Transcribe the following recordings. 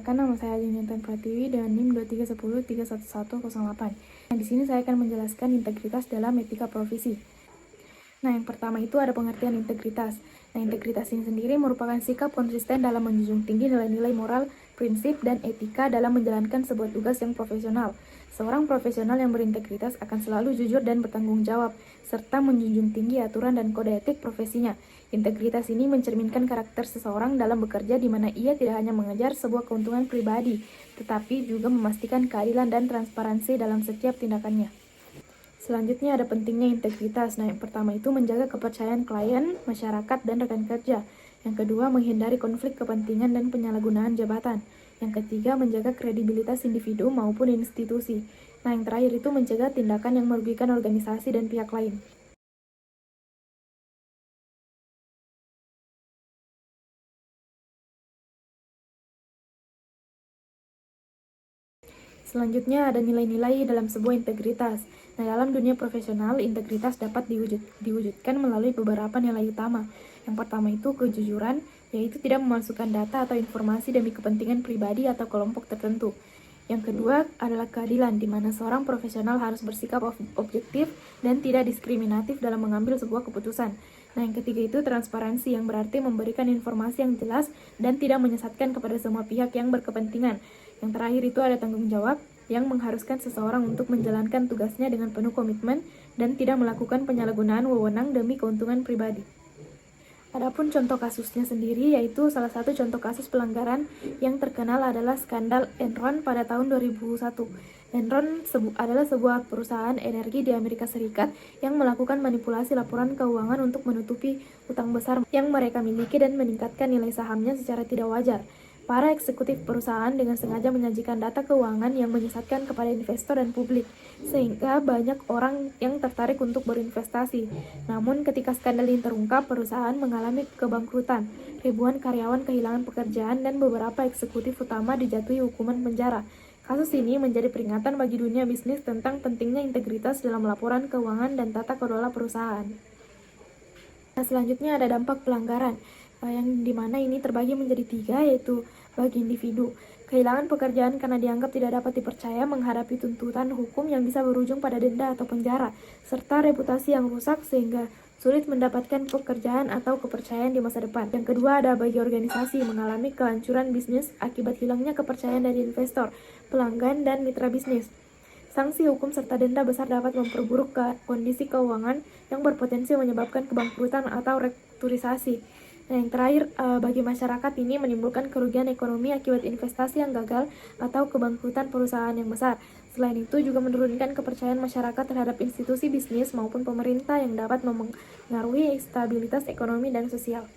Perkenalkan, nama saya Yuniantan Pratiwi dengan NIM 231031108. Nah, di sini saya akan menjelaskan integritas dalam etika profesi. Nah, yang pertama itu ada pengertian integritas. Nah, integritas ini sendiri merupakan sikap konsisten dalam menjunjung tinggi nilai-nilai moral, prinsip, dan etika dalam menjalankan sebuah tugas yang profesional. Seorang profesional yang berintegritas akan selalu jujur dan bertanggung jawab, serta menjunjung tinggi aturan dan kode etik profesinya. Integritas ini mencerminkan karakter seseorang dalam bekerja di mana ia tidak hanya mengejar sebuah keuntungan pribadi, tetapi juga memastikan keadilan dan transparansi dalam setiap tindakannya. Selanjutnya ada pentingnya integritas. Nah, yang pertama itu menjaga kepercayaan klien, masyarakat, dan rekan kerja. Yang kedua, menghindari konflik kepentingan dan penyalahgunaan jabatan. Yang ketiga, menjaga kredibilitas individu maupun institusi. Nah, yang terakhir itu mencegah tindakan yang merugikan organisasi dan pihak lain. Selanjutnya ada nilai-nilai dalam sebuah integritas. Nah, dalam dunia profesional, integritas dapat diwujudkan melalui beberapa nilai utama. Yang pertama itu kejujuran, yaitu tidak memasukkan data atau informasi demi kepentingan pribadi atau kelompok tertentu. Yang kedua adalah keadilan, di mana seorang profesional harus bersikap objektif dan tidak diskriminatif dalam mengambil sebuah keputusan. Nah, yang ketiga itu transparansi, yang berarti memberikan informasi yang jelas dan tidak menyesatkan kepada semua pihak yang berkepentingan. Yang terakhir itu ada tanggung jawab, yang mengharuskan seseorang untuk menjalankan tugasnya dengan penuh komitmen dan tidak melakukan penyalahgunaan wewenang demi keuntungan pribadi. Adapun contoh kasusnya sendiri, yaitu salah satu contoh kasus pelanggaran yang terkenal adalah skandal Enron pada tahun 2001. Enron adalah sebuah perusahaan energi di Amerika Serikat yang melakukan manipulasi laporan keuangan untuk menutupi utang besar yang mereka miliki dan meningkatkan nilai sahamnya secara tidak wajar. Para eksekutif perusahaan dengan sengaja menyajikan data keuangan yang menyesatkan kepada investor dan publik, sehingga banyak orang yang tertarik untuk berinvestasi. Namun ketika skandal ini terungkap, perusahaan mengalami kebangkrutan, ribuan karyawan kehilangan pekerjaan, dan beberapa eksekutif utama dijatuhi hukuman penjara. Kasus ini menjadi peringatan bagi dunia bisnis tentang pentingnya integritas dalam laporan keuangan dan tata kelola perusahaan. Nah, selanjutnya ada dampak pelanggaran, yang dimana ini terbagi menjadi 3, yaitu bagi individu. Kehilangan pekerjaan karena dianggap tidak dapat dipercaya menghadapi tuntutan hukum yang bisa berujung pada denda atau penjara, serta reputasi yang rusak sehingga sulit mendapatkan pekerjaan atau kepercayaan di masa depan. Yang kedua ada bagi organisasi, mengalami kehancuran bisnis akibat hilangnya kepercayaan dari investor, pelanggan, dan mitra bisnis. Sanksi hukum serta denda besar dapat memperburuk kondisi keuangan yang berpotensi menyebabkan kebangkrutan atau restrukturisasi. Nah, yang terakhir, bagi masyarakat ini menimbulkan kerugian ekonomi akibat investasi yang gagal atau kebangkrutan perusahaan yang besar. Selain itu juga menurunkan kepercayaan masyarakat terhadap institusi bisnis maupun pemerintah yang dapat mempengaruhi stabilitas ekonomi dan sosial.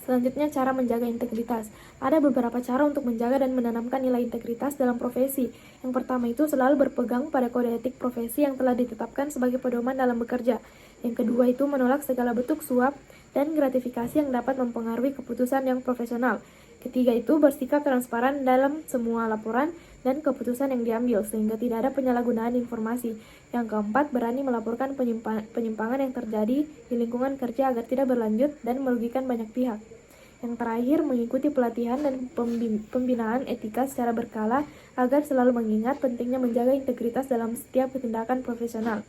Selanjutnya, cara menjaga integritas. Ada beberapa cara untuk menjaga dan menanamkan nilai integritas dalam profesi. Yang pertama itu selalu berpegang pada kode etik profesi yang telah ditetapkan sebagai pedoman dalam bekerja. Yang kedua itu menolak segala bentuk suap dan gratifikasi yang dapat mempengaruhi keputusan yang profesional. Ketiga itu bersikap transparan dalam semua laporan dan keputusan yang diambil sehingga tidak ada penyalahgunaan informasi. Yang keempat, berani melaporkan penyimpangan yang terjadi di lingkungan kerja agar tidak berlanjut dan merugikan banyak pihak. Yang terakhir, mengikuti pelatihan dan pembinaan etika secara berkala agar selalu mengingat pentingnya menjaga integritas dalam setiap tindakan profesional.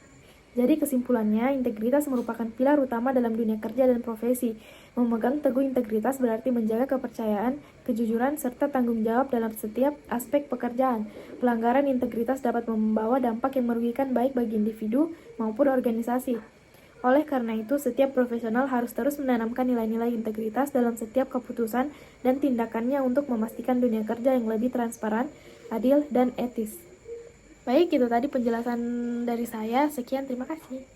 Jadi kesimpulannya, integritas merupakan pilar utama dalam dunia kerja dan profesi. Memegang teguh integritas berarti menjaga kepercayaan, kejujuran, serta tanggung jawab dalam setiap aspek pekerjaan. Pelanggaran integritas dapat membawa dampak yang merugikan baik bagi individu maupun organisasi. Oleh karena itu, setiap profesional harus terus menanamkan nilai-nilai integritas dalam setiap keputusan dan tindakannya untuk memastikan dunia kerja yang lebih transparan, adil, dan etis. Baik, itu tadi penjelasan dari saya. Sekian, terima kasih.